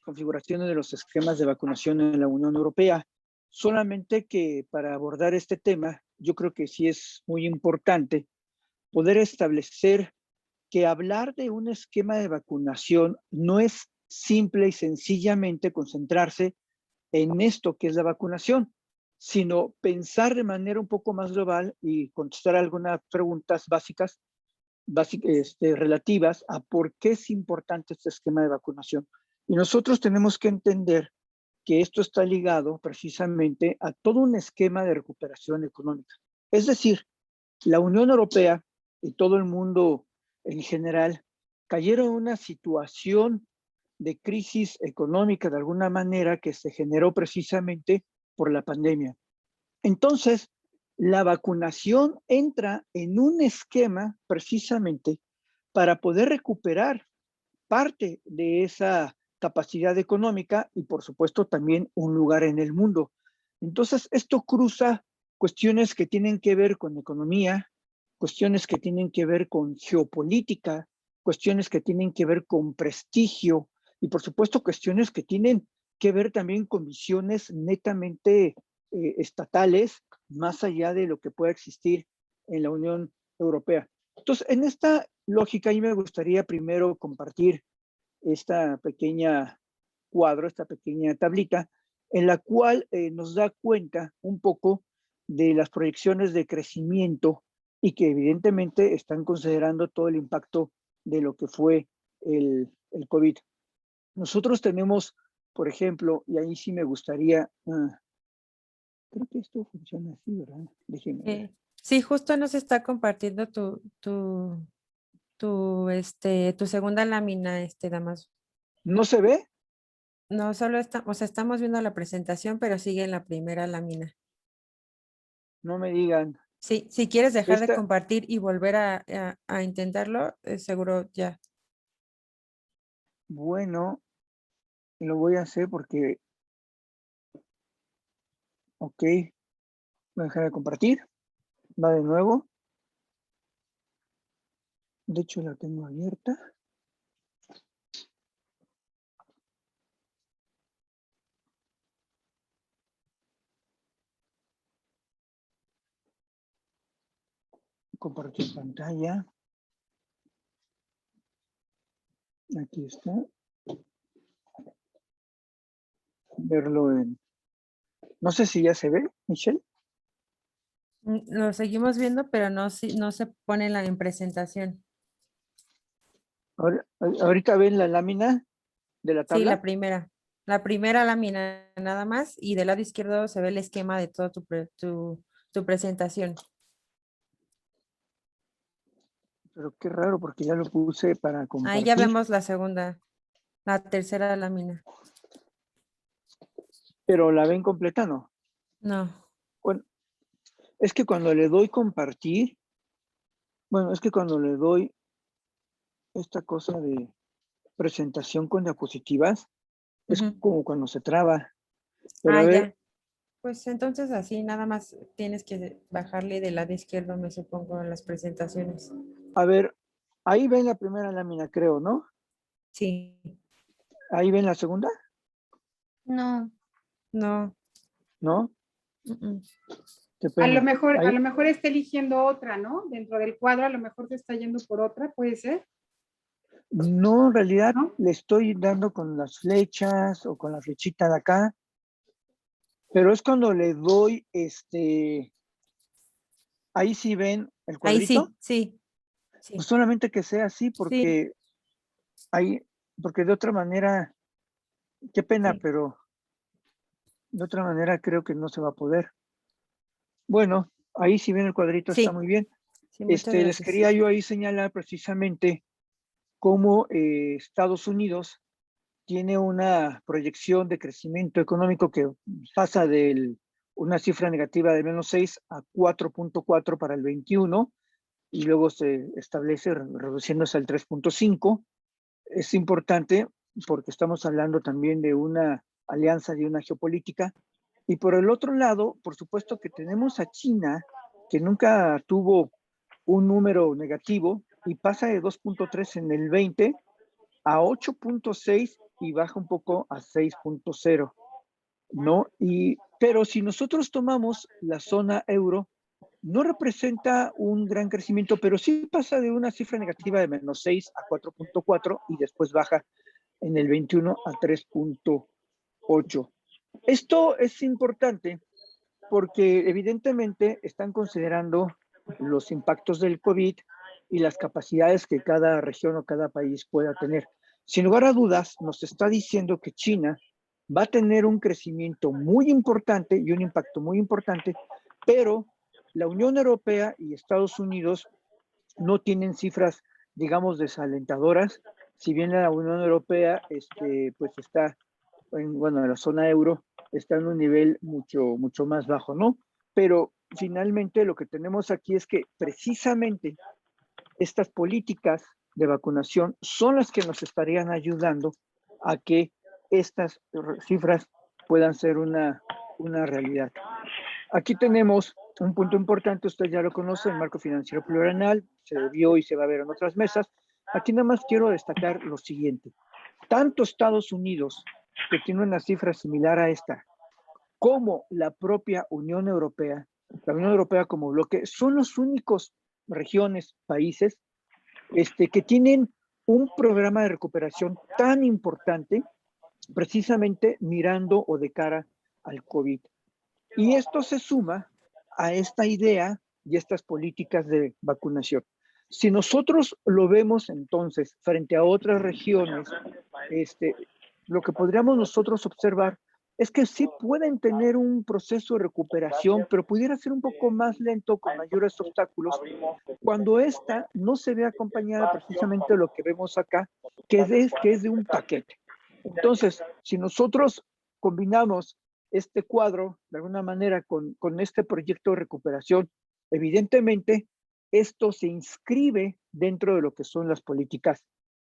configuraciones de los esquemas de vacunación en la Unión Europea. Solamente que para abordar este tema, yo creo que sí es muy importante poder establecer que hablar de un esquema de vacunación no es simple y sencillamente concentrarse en esto que es la vacunación, sino pensar de manera un poco más global y contestar algunas preguntas básicas, relativas a por qué es importante este esquema de vacunación. Y nosotros tenemos que entender que esto está ligado precisamente a todo un esquema de recuperación económica. Es decir, la Unión Europea y todo el mundo en general cayeron en una situación de crisis económica de alguna manera que se generó precisamente por la pandemia. Entonces, la vacunación entra en un esquema precisamente para poder recuperar parte de esa capacidad económica y por supuesto también un lugar en el mundo. Entonces, esto cruza cuestiones que tienen que ver con economía, cuestiones que tienen que ver con geopolítica, cuestiones que tienen que ver con prestigio y por supuesto cuestiones que tienen que ver también con visiones netamente estatales, más allá de lo que pueda existir en la Unión Europea. Entonces, en esta lógica, a mí me gustaría primero compartir esta pequeña cuadro, esta pequeña tablita, en la cual nos da cuenta un poco de las proyecciones de crecimiento y que evidentemente están considerando todo el impacto de lo que fue el COVID. Nosotros tenemos, por ejemplo, y ahí sí me gustaría, creo que esto funciona así, ¿verdad? Déjenme ver. Sí, justo nos está compartiendo tu segunda lámina, Damaso. ¿No se ve? No, solo estamos viendo la presentación, pero sigue en la primera lámina. No me digan. Sí, si quieres dejar de Esta, compartir y volver a intentarlo, seguro ya. bueno, lo voy a hacer porque, ok, voy a dejar de compartir. Va de nuevo. De hecho, la tengo abierta. Compartir pantalla. Aquí está. Verlo en... No sé si ya se ve, Michelle. Lo seguimos viendo, pero no se pone en presentación. Ahorita ven la lámina de la Sí, tabla. la primera lámina nada más, y del lado izquierdo se ve el esquema de toda tu presentación. Pero qué raro porque ya lo puse para Ahí ya compartir. vemos la tercera lámina. Pero la ven completa, ¿no? No. Bueno, es que cuando le doy compartir, bueno, es que cuando le doy esta cosa de presentación con diapositivas, es Ujú. como cuando se traba. Pero a ver, Ya. Pues entonces así nada más tienes que bajarle del lado izquierdo, me supongo, en las presentaciones. a ver, ahí ven la primera lámina, creo, ¿no? Sí. Ahí ven la segunda, No. No. ¿no? Mm. Qué A lo pena. Ahí, mejor está eligiendo otra, ¿no? Dentro del cuadro a lo mejor se está yendo por otra, puede ser, no, en realidad ¿no? le estoy dando con las flechas o con la flechita de acá, pero es cuando le doy, ahí sí ven el Ahí cuadrito, sí. pues solamente que sea así, Sí. porque de otra manera, qué pena, Sí. pero de otra manera creo que no se va a poder. Bueno, ahí sí ven el cuadrito, está Sí. muy bien. Sí, muchas Les gracias. quería yo ahí señalar precisamente cómo Estados Unidos tiene una proyección de crecimiento económico que pasa de una cifra negativa de -6 a 4.4 para el 21 y luego se establece reduciéndose al 3.5. Es importante porque estamos hablando también de una alianza, de una geopolítica. Y por el otro lado, por supuesto que tenemos a China, que nunca tuvo un número negativo y pasa de 2.3 en el 20 a 8.6 y baja un poco a 6.0, ¿no? Pero si nosotros tomamos la zona euro, no representa un gran crecimiento, pero sí pasa de una cifra negativa de -6 a 4.4 y después baja en el 21 a 3.8. Esto es importante porque evidentemente están considerando los impactos del COVID y las capacidades que cada región o cada país pueda tener. Sin lugar a dudas, nos está diciendo que China va a tener un crecimiento muy importante y un impacto muy importante, pero la Unión Europea y Estados Unidos no tienen cifras, digamos, desalentadoras. Si bien la Unión Europea pues está, bueno, en la zona euro está en un nivel mucho más bajo, ¿no? Pero finalmente lo que tenemos aquí es que precisamente estas políticas de vacunación son las que nos estarían ayudando a que estas cifras puedan ser una realidad. Aquí tenemos un punto importante, usted ya lo conoce, el marco financiero plurianual, se vio y se va a ver en otras mesas. Aquí nada más quiero destacar lo siguiente. Tanto Estados Unidos, que tiene una cifra similar a esta, como la propia Unión Europea, la Unión Europea como bloque, son los únicos regiones, países, que tienen un programa de recuperación tan importante, precisamente mirando o de cara al COVID. Y esto se suma a esta idea y estas políticas de vacunación. Si nosotros lo vemos entonces frente a otras regiones, lo que podríamos nosotros observar es que sí pueden tener un proceso de recuperación, pero pudiera ser un poco más lento, con mayores obstáculos, cuando esta no se ve acompañada precisamente de lo que vemos acá, que es de un paquete. Entonces, si nosotros combinamos este cuadro de alguna manera con este proyecto de recuperación, evidentemente esto se inscribe dentro de lo que son las políticas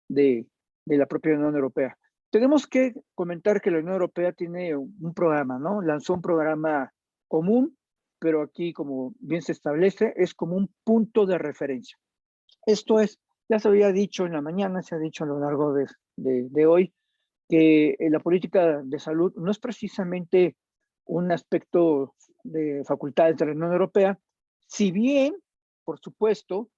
de la propia Unión Europea. Tenemos que comentar que la Unión Europea tiene un programa, ¿no? Lanzó un programa común, pero aquí, como bien se establece, es como un punto de referencia. Esto es, ya se había dicho en la mañana, se ha dicho a lo largo de hoy, que la política de salud no es precisamente un aspecto de facultades de la Unión Europea, si bien, por supuesto,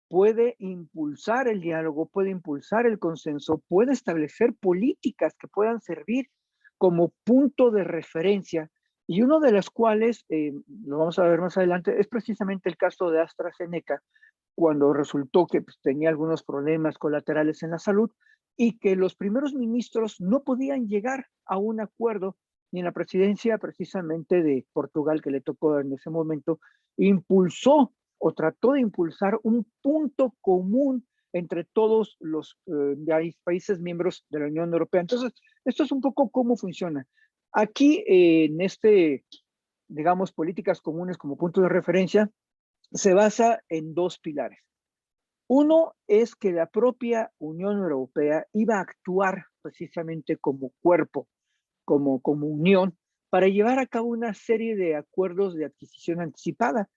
puede impulsar el diálogo, puede impulsar el consenso, puede establecer políticas que puedan servir como punto de referencia, y uno de las cuales, lo vamos a ver más adelante, es precisamente el caso de AstraZeneca, cuando resultó que pues, tenía algunos problemas colaterales en la salud y que los primeros ministros no podían llegar a un acuerdo, ni en la presidencia precisamente de Portugal, que le tocó en ese momento, impulsó o trató de impulsar un punto común entre todos los países miembros de la Unión Europea. Entonces, esto es un poco cómo funciona. Aquí, en digamos, políticas comunes como punto de referencia, se basa en dos pilares. Uno es que la propia Unión Europea iba a actuar precisamente como cuerpo, como unión, para llevar a cabo una serie de acuerdos de adquisición anticipada.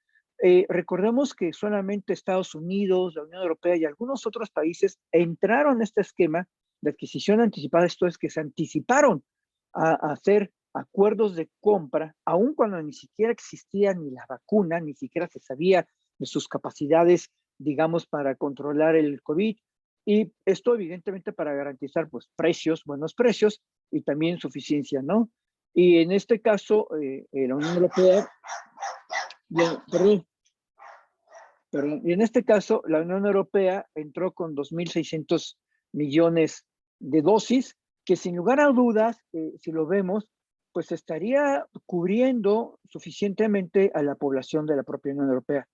Recordemos que solamente Estados Unidos, la Unión Europea y algunos otros países entraron a este esquema de adquisición anticipada, esto es que se anticiparon a hacer acuerdos de compra, aun cuando ni siquiera existía ni la vacuna, ni siquiera se sabía de sus capacidades, digamos, para controlar el COVID. Y esto evidentemente para garantizar pues precios, buenos precios y también suficiencia, ¿no? Y en este caso, la Unión Europea, y en este caso, la Unión Europea entró con 2.600 millones de dosis, que sin lugar a dudas, si lo vemos, pues estaría cubriendo suficientemente a la población de la propia Unión Europea.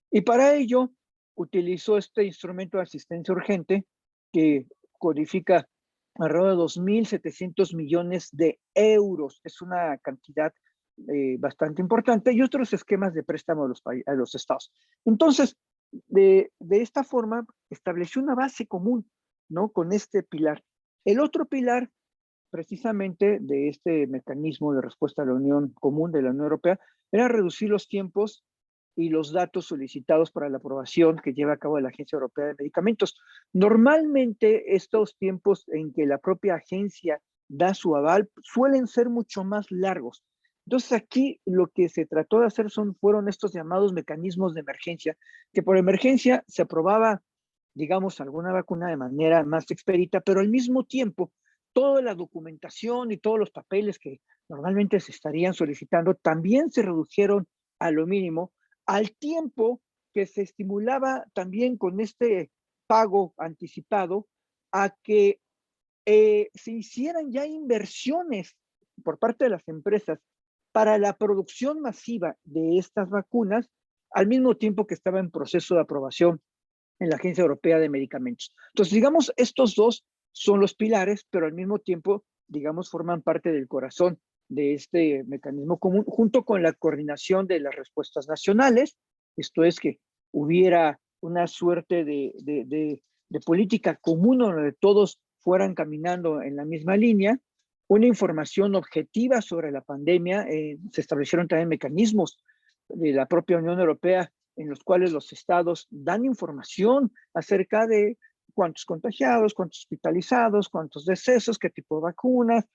Y para ello, utilizó este instrumento de asistencia urgente que codifica alrededor de 2.700 millones de euros. Es una cantidad bastante importante, y otros esquemas de préstamo a los estados. Entonces, de esta forma, estableció una base común, ¿no? Con este pilar. El otro pilar, precisamente, de este mecanismo de respuesta a la Unión Común de la Unión Europea, era reducir los tiempos y los datos solicitados para la aprobación que lleva a cabo la Agencia Europea de Medicamentos. Normalmente estos tiempos en que la propia agencia da su aval suelen ser mucho más largos. Entonces aquí lo que se trató de hacer fueron estos llamados mecanismos de emergencia, que por emergencia se aprobaba, digamos, alguna vacuna de manera más expedita, pero al mismo tiempo toda la documentación y todos los papeles que normalmente se estarían solicitando también se redujeron a lo mínimo, al tiempo que se estimulaba también con este pago anticipado a que se hicieran ya inversiones por parte de las empresas para la producción masiva de estas vacunas, al mismo tiempo que estaba en proceso de aprobación en la Agencia Europea de Medicamentos. Entonces, digamos, estos dos son los pilares, pero al mismo tiempo, digamos, forman parte del corazón de este mecanismo común, junto con la coordinación de las respuestas nacionales, esto es que hubiera una suerte de política común donde todos fueran caminando en la misma línea, una información objetiva sobre la pandemia, se establecieron también mecanismos de la propia Unión Europea en los cuales los estados dan información acerca de cuántos contagiados, cuántos hospitalizados, cuántos decesos, qué tipo de vacunas,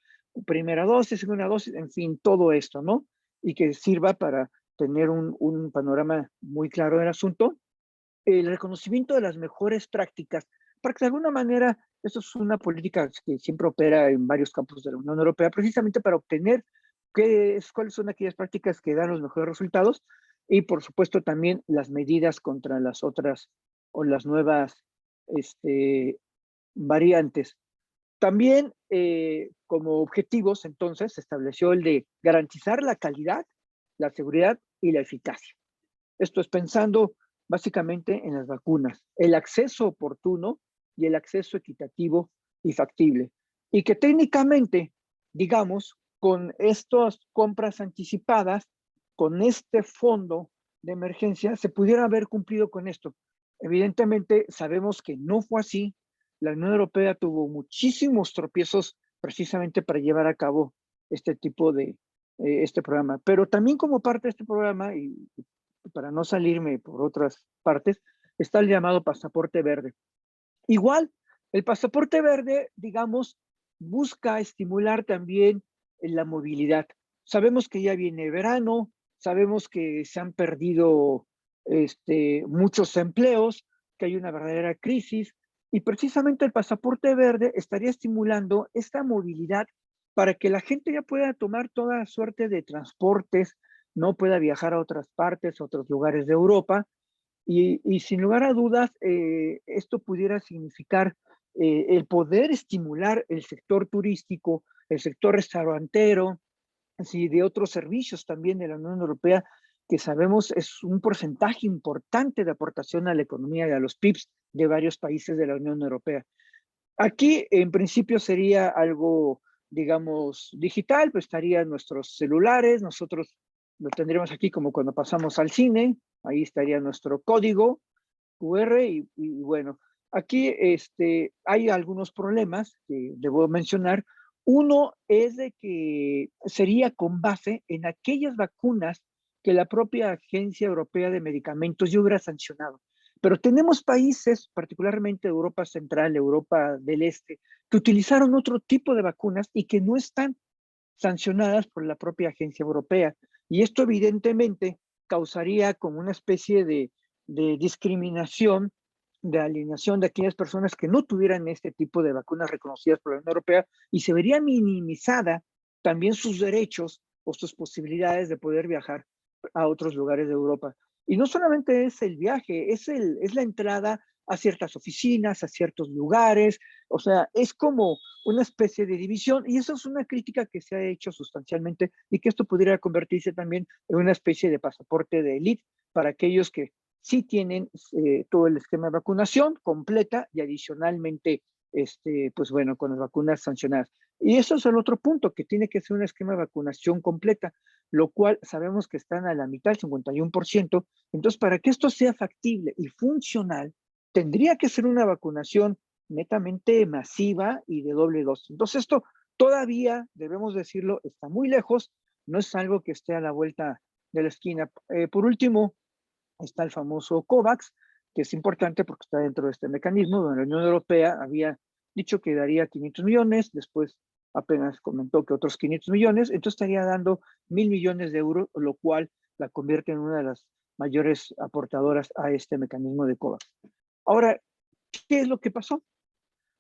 primera dosis, segunda dosis, en fin, todo esto, ¿no? Y que sirva para tener un panorama muy claro del asunto. El reconocimiento de las mejores prácticas, para que de alguna manera, eso es una política que siempre opera en varios campos de la Unión Europea, precisamente para obtener cuáles son aquellas prácticas que dan los mejores resultados y por supuesto también las medidas contra las otras o las nuevas variantes. También como objetivos entonces se estableció el de garantizar la calidad, la seguridad y la eficacia. Esto es pensando básicamente en las vacunas, el acceso oportuno y el acceso equitativo y factible. Y que técnicamente, digamos, con estas compras anticipadas, con este fondo de emergencia, se pudiera haber cumplido con esto. Evidentemente, sabemos que no fue así. La Unión Europea tuvo muchísimos tropiezos precisamente para llevar a cabo este tipo de, este programa. Pero también como parte de este programa, y para no salirme por otras partes, está el llamado pasaporte verde. Igual, el pasaporte verde, digamos, busca estimular también la movilidad. Sabemos que ya viene verano, sabemos que se han perdido muchos empleos, que hay una verdadera crisis, y precisamente el pasaporte verde estaría estimulando esta movilidad para que la gente ya pueda tomar toda suerte de transportes, no pueda viajar a otras partes, a otros lugares de Europa, y sin lugar a dudas, esto pudiera significar el poder estimular el sector turístico, el sector restaurantero, así de otros servicios también de la Unión Europea, que sabemos es un porcentaje importante de aportación a la economía y a los PIBs de varios países de la Unión Europea. Aquí, en principio, sería algo, digamos, digital, pues estarían nuestros celulares, nosotros lo tendríamos aquí como cuando pasamos al cine, ahí estaría nuestro código QR y bueno, aquí hay algunos problemas que debo mencionar. Uno es de que sería con base en aquellas vacunas que la propia Agencia Europea de Medicamentos ya hubiera sancionado. Pero tenemos países, particularmente Europa Central, Europa del Este, que utilizaron otro tipo de vacunas y que no están sancionadas por la propia Agencia Europea. Y esto evidentemente causaría como una especie de discriminación, de alienación de aquellas personas que no tuvieran este tipo de vacunas reconocidas por la Unión Europea y se vería minimizada también sus derechos o sus posibilidades de poder viajar a otros lugares de Europa. Y no solamente es el viaje, es la entrada a ciertas oficinas, a ciertos lugares, o sea, es como una especie de división y eso es una crítica que se ha hecho sustancialmente y que esto pudiera convertirse también en una especie de pasaporte de élite para aquellos que sí tienen todo el esquema de vacunación completa y adicionalmente, pues bueno, con las vacunas sancionadas. Y eso es el otro punto, que tiene que ser un esquema de vacunación completa, lo cual sabemos que están a la mitad, el 51%. Entonces, para que esto sea factible y funcional, tendría que ser una vacunación netamente masiva y de doble dosis. Entonces, esto todavía, debemos decirlo, está muy lejos, no es algo que esté a la vuelta de la esquina. Por último, está el famoso COVAX, que es importante porque está dentro de este mecanismo, donde la Unión Europea había dicho que daría 500 millones, después apenas comentó que otros 500 millones, entonces estaría dando 1.000 millones de euros, lo cual la convierte en una de las mayores aportadoras a este mecanismo de COVAX. Ahora, ¿qué es lo que pasó?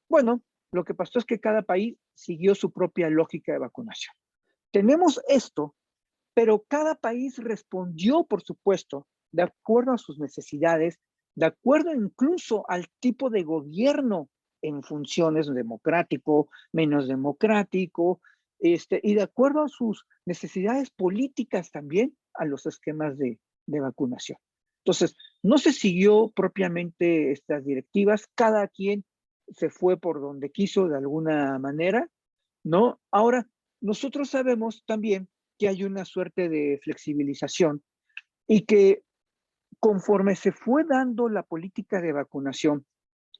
Bueno, lo que pasó es que cada país siguió su propia lógica de vacunación. Tenemos esto, pero cada país respondió, por supuesto, de acuerdo a sus necesidades, de acuerdo incluso al tipo de gobierno en funciones democrático, menos democrático, y de acuerdo a sus necesidades políticas también a los esquemas de vacunación. Entonces, no se siguió propiamente estas directivas, cada quien se fue por donde quiso de alguna manera, ¿no? Ahora, nosotros sabemos también que hay una suerte de flexibilización y que conforme se fue dando la política de vacunación,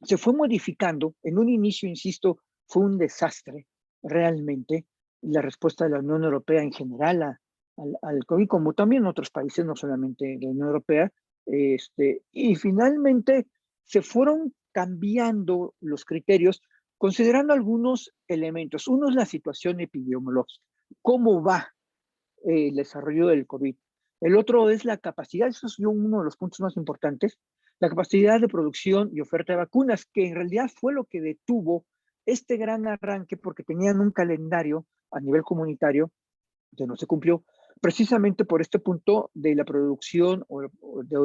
se fue modificando. En un inicio, insisto, fue un desastre realmente la respuesta de la Unión Europea en general al COVID, como también en otros países, no solamente la Unión Europea. Y finalmente se fueron cambiando los criterios considerando algunos elementos. Uno es la situación epidemiológica, cómo va el desarrollo del COVID. El otro es la capacidad, eso es uno de los puntos más importantes, la capacidad de producción y oferta de vacunas, que en realidad fue lo que detuvo este gran arranque porque tenían un calendario a nivel comunitario que no se cumplió, precisamente por este punto de la producción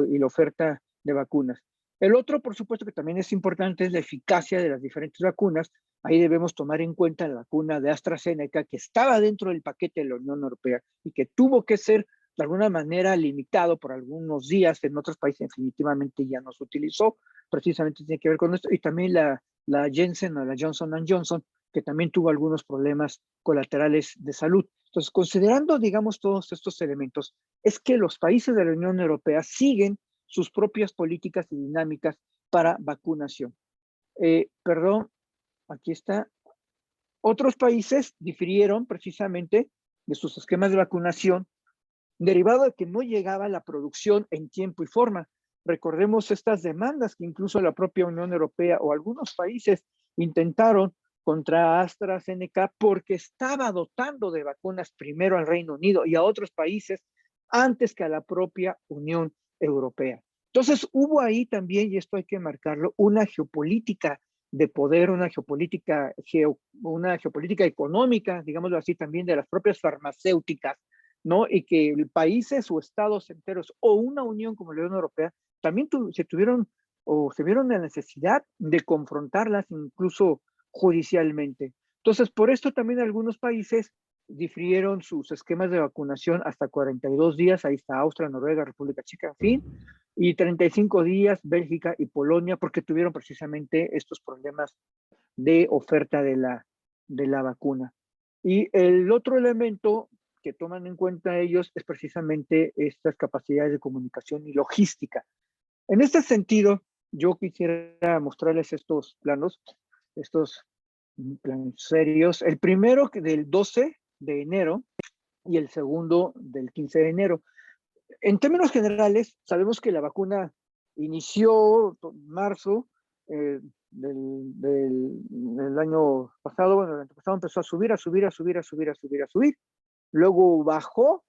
y la oferta de vacunas. El otro, por supuesto, que también es importante es la eficacia de las diferentes vacunas. Ahí debemos tomar en cuenta la vacuna de AstraZeneca, que estaba dentro del paquete de la Unión Europea y que tuvo que ser de alguna manera limitado por algunos días. En otros países definitivamente ya no se utilizó. Precisamente tiene que ver con esto. Y también la Janssen o la Johnson Johnson, que también tuvo algunos problemas colaterales de salud. Entonces, considerando, digamos, todos estos elementos, es que los países de la Unión Europea siguen sus propias políticas y dinámicas para vacunación. Perdón, aquí está. Otros países difirieron precisamente de sus esquemas de vacunación, derivado de que no llegaba la producción en tiempo y forma. Recordemos estas demandas que incluso la propia Unión Europea o algunos países intentaron contra AstraZeneca porque estaba dotando de vacunas primero al Reino Unido y a otros países antes que a la propia Unión Europea. Entonces hubo ahí también, y esto hay que marcarlo, una geopolítica de poder, una geopolítica económica, digámoslo así, también de las propias farmacéuticas, ¿no? Y que países o estados enteros o una unión como la Unión Europea también se vieron la necesidad de confrontarlas incluso judicialmente. Entonces, por esto también algunos países difirieron sus esquemas de vacunación hasta 42 días, ahí está Austria, Noruega, República Checa, en fin, y 35 días Bélgica y Polonia, porque tuvieron precisamente estos problemas de oferta de la vacuna. Y el otro elemento que toman en cuenta ellos es precisamente estas capacidades de comunicación y logística. En este sentido, yo quisiera mostrarles estos planos, estos planos serios. El primero del 12 de enero y el segundo del 15 de enero. En términos generales, sabemos que la vacuna inició en marzo del año pasado, bueno, el año pasado empezó a subir, luego bajó,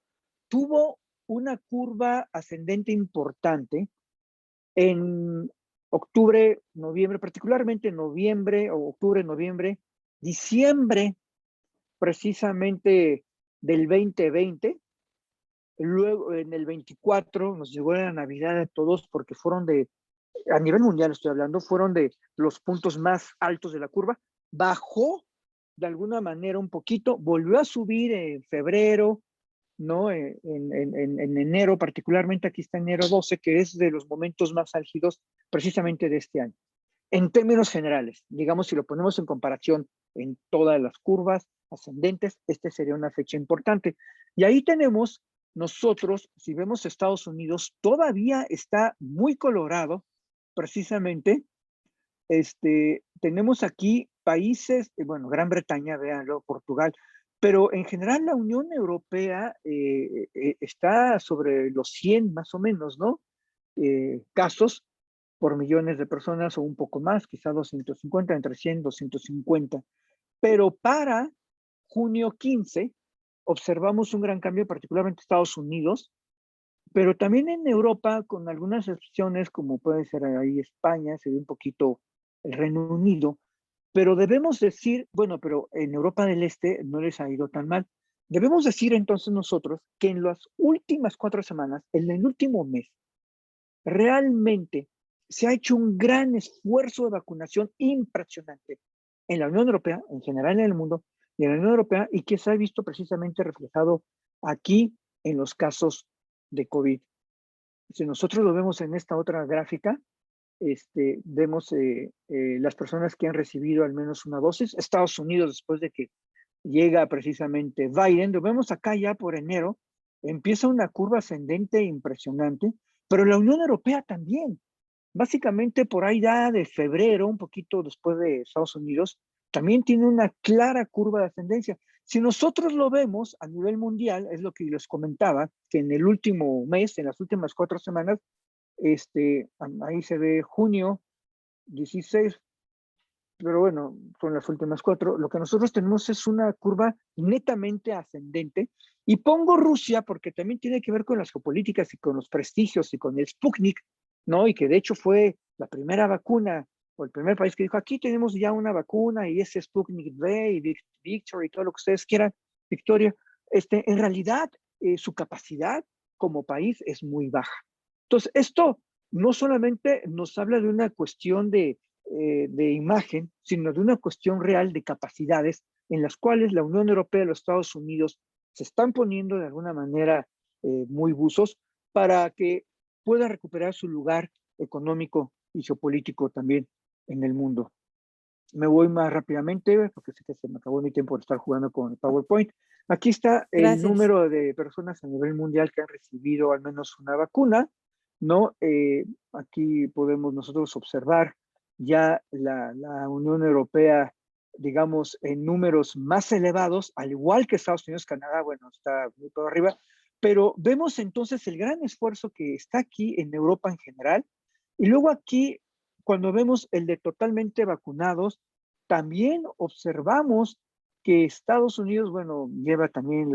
tuvo una curva ascendente importante en octubre, noviembre, particularmente noviembre, o octubre, noviembre, diciembre, precisamente del 2020, luego en el 24 nos llegó la Navidad a todos porque fueron a nivel mundial estoy hablando, fueron de los puntos más altos de la curva, bajó de alguna manera un poquito, volvió a subir en febrero, ¿no? En enero, particularmente aquí está enero 12, que es de los momentos más álgidos precisamente de este año. En términos generales, digamos, si lo ponemos en comparación en todas las curvas ascendentes, este sería una fecha importante. Y ahí tenemos nosotros, si vemos Estados Unidos, todavía está muy colorado, precisamente. Tenemos aquí países, bueno, Gran Bretaña, véanlo, Portugal, pero en general la Unión Europea está sobre los 100 más o menos, ¿no? casos por millones de personas o un poco más, quizá 250, entre 100 y 250. Pero para junio 15 observamos un gran cambio, particularmente en Estados Unidos, pero también en Europa, con algunas excepciones, como puede ser ahí España, se ve un poquito el Reino Unido, pero debemos decir, bueno, pero en Europa del Este no les ha ido tan mal. Debemos decir entonces nosotros que en las últimas 4 semanas, en el último mes, realmente se ha hecho un gran esfuerzo de vacunación impresionante en la Unión Europea, en general en el mundo, y en la Unión Europea, y que se ha visto precisamente reflejado aquí en los casos de COVID. Si nosotros lo vemos en esta otra gráfica, vemos las personas que han recibido al menos una dosis. Estados Unidos, después de que llega precisamente Biden, lo vemos acá ya por enero, empieza una curva ascendente impresionante, pero la Unión Europea también. Básicamente por ahí ya de febrero, un poquito después de Estados Unidos, también tiene una clara curva de ascendencia. Si nosotros lo vemos a nivel mundial, es lo que les comentaba, que en el último mes, en las últimas 4 semanas, ahí se ve junio 16, pero bueno, son las últimas 4. Lo que nosotros tenemos es una curva netamente ascendente. Y pongo Rusia porque también tiene que ver con las geopolíticas y con los prestigios y con el Sputnik, ¿no? Y que de hecho fue la primera vacuna o el primer país que dijo, aquí tenemos ya una vacuna y ese Sputnik V y Victory y todo lo que ustedes quieran, Victoria. En realidad, su capacidad como país es muy baja. Entonces, esto no solamente nos habla de una cuestión de imagen, sino de una cuestión real de capacidades en las cuales la Unión Europea y los Estados Unidos se están poniendo de alguna manera muy buzos para que pueda recuperar su lugar económico y geopolítico también en el mundo. Me voy más rápidamente porque sé que se me acabó mi tiempo de estar jugando con el PowerPoint. Aquí está el Gracias. número de personas a nivel mundial que han recibido al menos una vacuna, ¿no? Aquí podemos nosotros observar ya la Unión Europea, digamos, en números más elevados, al igual que Estados Unidos, Canadá, bueno, está muy por arriba, pero vemos entonces el gran esfuerzo que está aquí en Europa en general, y luego aquí, cuando vemos el de totalmente vacunados, también observamos que Estados Unidos, bueno, lleva también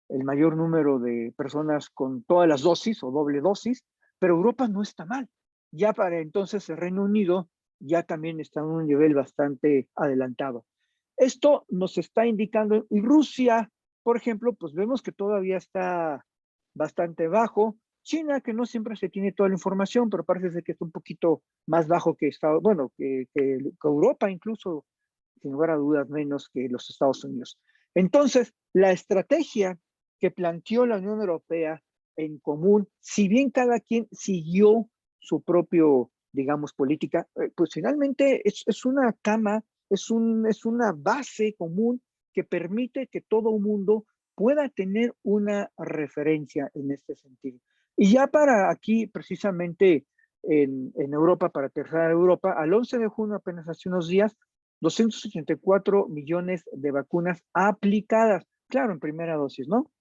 el mayor número de personas con todas las dosis o doble dosis, pero Europa no está mal. Ya para entonces el Reino Unido ya también está en un nivel bastante adelantado. Esto nos está indicando, y Rusia, por ejemplo, pues vemos que todavía está bastante bajo. China, que no siempre se tiene toda la información, pero parece ser que está un poquito más bajo que Estados, bueno, que Europa incluso, sin lugar a dudas, menos que los Estados Unidos. Entonces, la estrategia que planteó la Unión Europea en común, si bien cada quien siguió su propio, digamos, política, pues finalmente es una cama, es una base común que permite que todo el mundo pueda tener una referencia en este sentido. Y ya para aquí, precisamente en Europa, para tercera Europa, al 11 de junio, apenas hace unos días, 284 millones de vacunas aplicadas. Claro, en primera dosis, ¿no?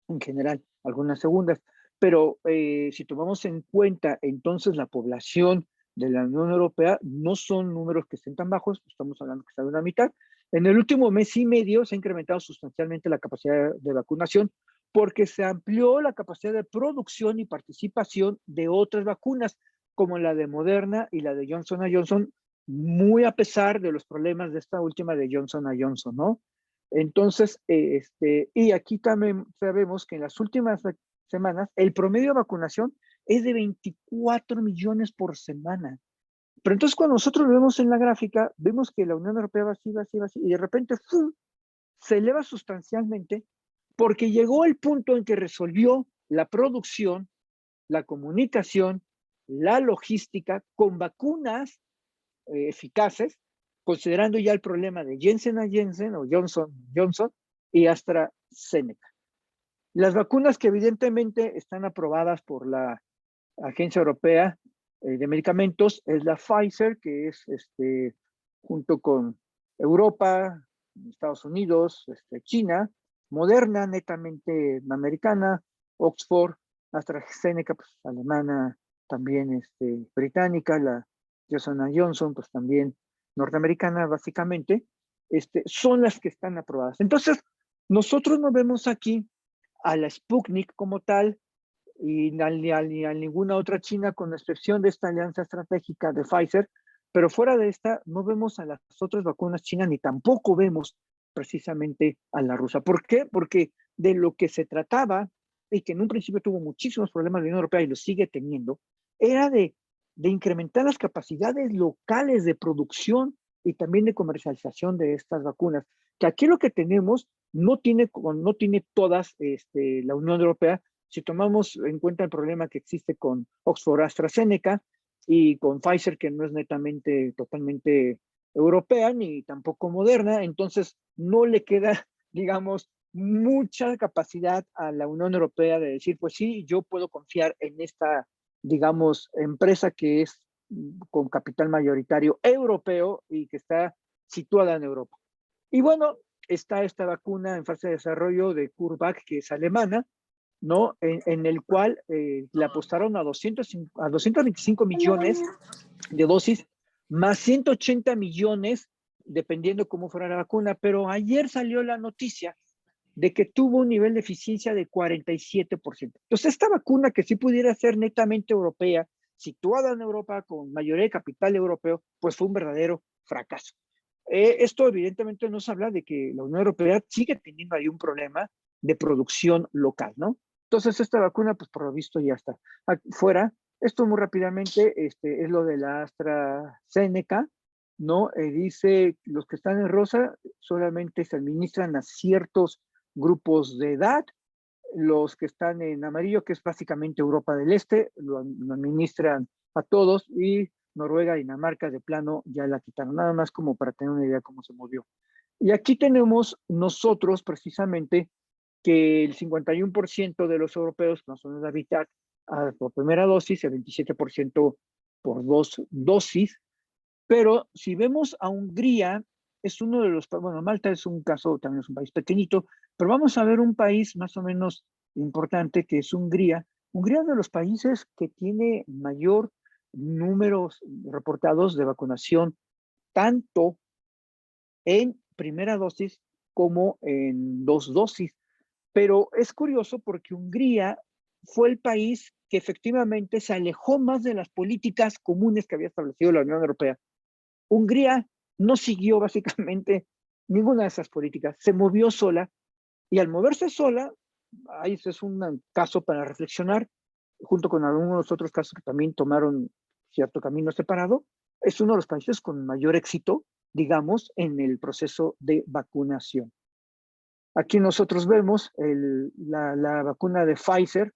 En general, algunas segundas. Pero si tomamos en cuenta entonces la población de la Unión Europea, no son números que estén tan bajos, estamos hablando que está de una mitad. En el último mes y medio se ha incrementado sustancialmente la capacidad de vacunación porque se amplió la capacidad de producción y participación de otras vacunas, como la de Moderna y la de Johnson Johnson, muy a pesar de los problemas de esta última de Johnson Johnson, ¿no? Entonces, y aquí también sabemos que en las últimas semanas el promedio de vacunación es de 24 millones por semana. Pero entonces cuando nosotros lo vemos en la gráfica, vemos que la Unión Europea va así, va así, va así, y de repente ¡fum!, se eleva sustancialmente porque llegó el punto en que resolvió la producción, la comunicación, la logística con vacunas eficaces, considerando ya el problema de Janssen Janssen o Johnson Johnson y AstraZeneca. Las vacunas que evidentemente están aprobadas por la Agencia Europea de Medicamentos es la Pfizer, que es junto con Europa, Estados Unidos, China, Moderna, netamente americana, Oxford, AstraZeneca, pues, alemana también británica, la Johnson Johnson, pues también norteamericana básicamente, son las que están aprobadas. Entonces, nosotros no vemos aquí a la Sputnik como tal, y ni a ninguna otra China, con excepción de esta alianza estratégica de Pfizer, pero fuera de esta no vemos a las otras vacunas chinas ni tampoco vemos precisamente a la rusa. ¿Por qué? Porque de lo que se trataba, y que en un principio tuvo muchísimos problemas la Unión Europea y lo sigue teniendo, era de incrementar las capacidades locales de producción y también de comercialización de estas vacunas. Que aquí lo que tenemos no tiene todas la Unión Europea. Si tomamos en cuenta el problema que existe con Oxford AstraZeneca y con Pfizer, que no es netamente, totalmente europea, ni tampoco moderna, entonces no le queda, digamos, mucha capacidad a la Unión Europea de decir, pues sí, yo puedo confiar en esta, digamos, empresa que es con capital mayoritario europeo y que está situada en Europa. Y bueno, está esta vacuna en fase de desarrollo de CureVac, que es alemana, ¿no? En el cual le apostaron a 225 millones de dosis, más 180 millones, dependiendo cómo fuera la vacuna. Pero ayer salió la noticia de que tuvo un nivel de eficiencia de 47%. Entonces, esta vacuna, que sí pudiera ser netamente europea, situada en Europa, con mayoría de capital europeo, pues fue un verdadero fracaso. Esto evidentemente nos habla de que la Unión Europea sigue teniendo ahí un problema de producción local, ¿no? Entonces, esta vacuna, pues por lo visto ya está fuera. Esto muy rápidamente es lo de la AstraZeneca, ¿no? Dice, los que están en rosa solamente se administran a ciertos grupos de edad. Los que están en amarillo, que es básicamente Europa del Este, lo administran a todos, y Noruega y Dinamarca de plano ya la quitaron, nada más como para tener una idea de cómo se movió. Y aquí tenemos nosotros precisamente que el 51% de los europeos no son de la mitad por primera dosis, el 27% por dos dosis, pero si vemos a Hungría, es uno de los, bueno, Malta es un caso, también es un país pequeñito, pero vamos a ver un país más o menos importante que es Hungría. Hungría es de los países que tiene mayor números reportados de vacunación, tanto en primera dosis como en dos dosis. Pero es curioso porque Hungría fue el país que efectivamente se alejó más de las políticas comunes que había establecido la Unión Europea. Hungría no siguió básicamente ninguna de esas políticas, se movió sola, y al moverse sola, ahí es un caso para reflexionar, junto con algunos otros casos que también tomaron cierto camino separado. Es uno de los países con mayor éxito, digamos, en el proceso de vacunación. Aquí nosotros vemos la vacuna de Pfizer,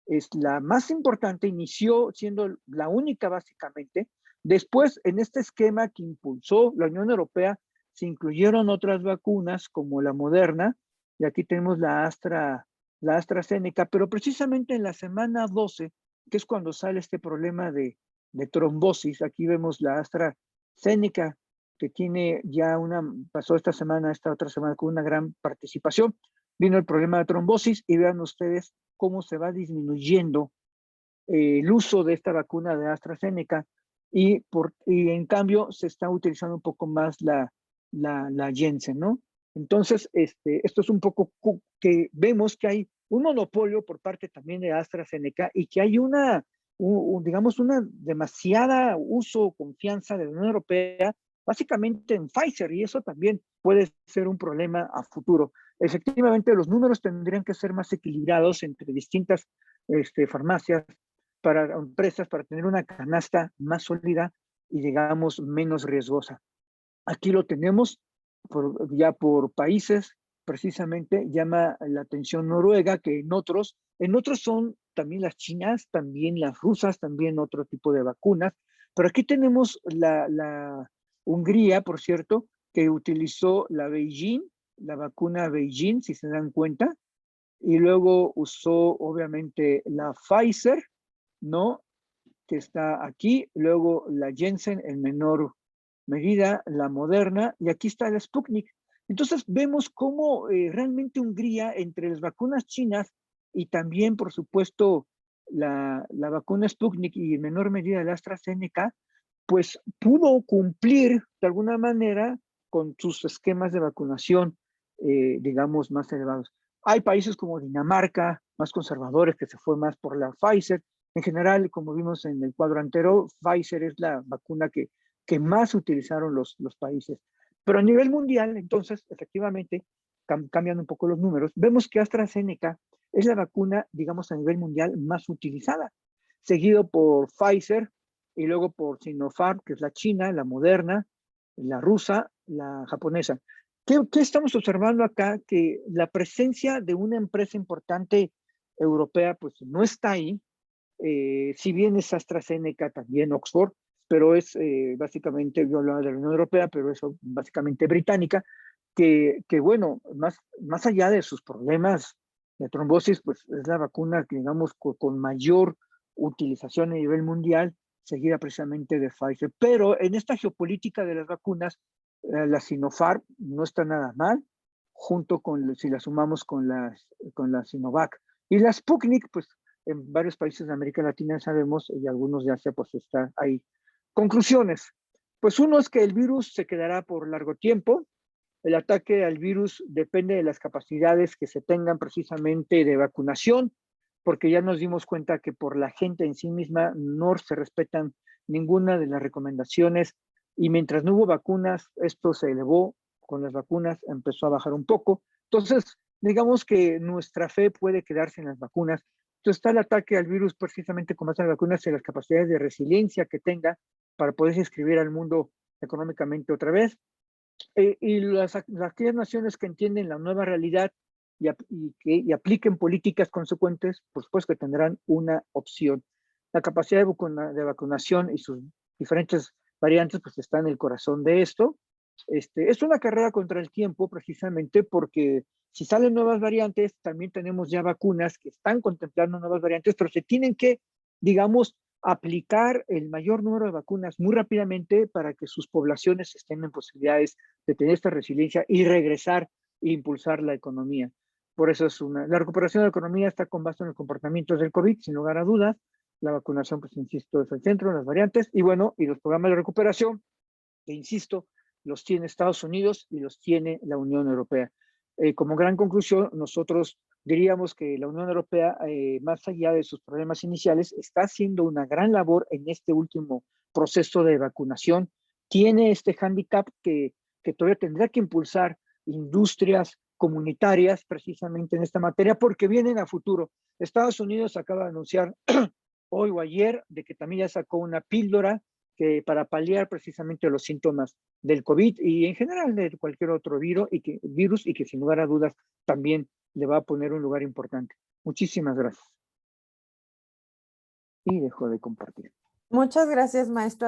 es la más importante, inició siendo la única básicamente. Después, en este esquema que impulsó la Unión Europea, se incluyeron otras vacunas como la Moderna, y aquí tenemos la AstraZeneca, pero precisamente en la semana 12, que es cuando sale este problema de trombosis, aquí vemos la AstraZeneca, que tiene ya pasó esta otra semana con una gran participación. Vino el problema de trombosis y vean ustedes cómo se va disminuyendo el uso de esta vacuna de AstraZeneca, y en cambio se está utilizando un poco más la Janssen, ¿no? Entonces, esto es un poco que vemos que hay un monopolio por parte también de AstraZeneca, y que hay digamos, una demasiada uso o confianza de la Unión Europea básicamente en Pfizer, y eso también puede ser un problema a futuro. Efectivamente, los números tendrían que ser más equilibrados entre distintas farmacias, para empresas, para tener una canasta más sólida y, digamos, menos riesgosa. Aquí lo tenemos ya por países, precisamente llama la atención Noruega, que en otros son también las chinas, también las rusas, también otro tipo de vacunas, pero aquí tenemos la Hungría, por cierto, que utilizó la vacuna Beijing, si se dan cuenta, y luego usó obviamente la Pfizer, ¿no? Que está aquí, luego la Janssen en menor medida, la Moderna, y aquí está la Sputnik. Entonces vemos cómo realmente Hungría, entre las vacunas chinas y también, por supuesto, la vacuna Sputnik y en menor medida la AstraZeneca, pues pudo cumplir de alguna manera con sus esquemas de vacunación, digamos, más elevados. Hay países como Dinamarca, más conservadores, que se fue más por la Pfizer. En general, como vimos en el cuadro anterior, Pfizer es la vacuna que más utilizaron los países. Pero a nivel mundial, entonces, efectivamente, cambian un poco los números, vemos que AstraZeneca es la vacuna, digamos, a nivel mundial más utilizada, seguido por Pfizer y luego por Sinopharm, que es la china, la Moderna, la rusa, la japonesa. ¿Qué estamos observando acá? Que la presencia de una empresa importante europea, pues no está ahí. Si bien es AstraZeneca, también Oxford, pero es básicamente, yo hablaba de la Unión Europea, pero es básicamente británica, que bueno, más allá de sus problemas de trombosis, pues es la vacuna que, digamos, con mayor utilización a nivel mundial, seguida precisamente de Pfizer. Pero en esta geopolítica de las vacunas, la Sinopharm no está nada mal, junto con, si la sumamos con la Sinovac. Y la Sputnik, pues en varios países de América Latina sabemos, y algunos de Asia, pues está ahí. Conclusiones. Pues uno es que el virus se quedará por largo tiempo. El ataque al virus depende de las capacidades que se tengan precisamente de vacunación, porque ya nos dimos cuenta que por la gente en sí misma no se respetan ninguna de las recomendaciones y mientras no hubo vacunas, esto se elevó, con las vacunas empezó a bajar un poco. Entonces, digamos que nuestra fe puede quedarse en las vacunas. Entonces está el ataque al virus precisamente con base en las vacunas y las capacidades de resiliencia que tenga para poderse inscribir al mundo económicamente otra vez. Y aquellas naciones que entienden la nueva realidad y apliquen políticas consecuentes, pues que tendrán una opción. La capacidad de vacunación y sus diferentes variantes pues está en el corazón de esto. Es una carrera contra el tiempo precisamente porque si salen nuevas variantes, también tenemos ya vacunas que están contemplando nuevas variantes, pero se tienen que, digamos, aplicar el mayor número de vacunas muy rápidamente para que sus poblaciones estén en posibilidades de tener esta resiliencia y regresar e impulsar la economía. Por eso la recuperación de la economía está con base en los comportamientos del COVID, sin lugar a dudas. La vacunación, pues insisto, es el centro, las variantes, y bueno, y los programas de recuperación, que insisto, los tiene Estados Unidos y los tiene la Unión Europea. Como gran conclusión, nosotros diríamos que la Unión Europea, más allá de sus problemas iniciales, está haciendo una gran labor en este último proceso de vacunación. Tiene este hándicap que todavía tendrá que impulsar industrias comunitarias precisamente en esta materia porque vienen a futuro. Estados Unidos acaba de anunciar hoy o ayer de que también ya sacó una píldora para paliar precisamente los síntomas del COVID y en general de cualquier otro virus y que sin lugar a dudas también le va a poner un lugar importante. Muchísimas gracias. Y dejo de compartir. Muchas gracias, maestro.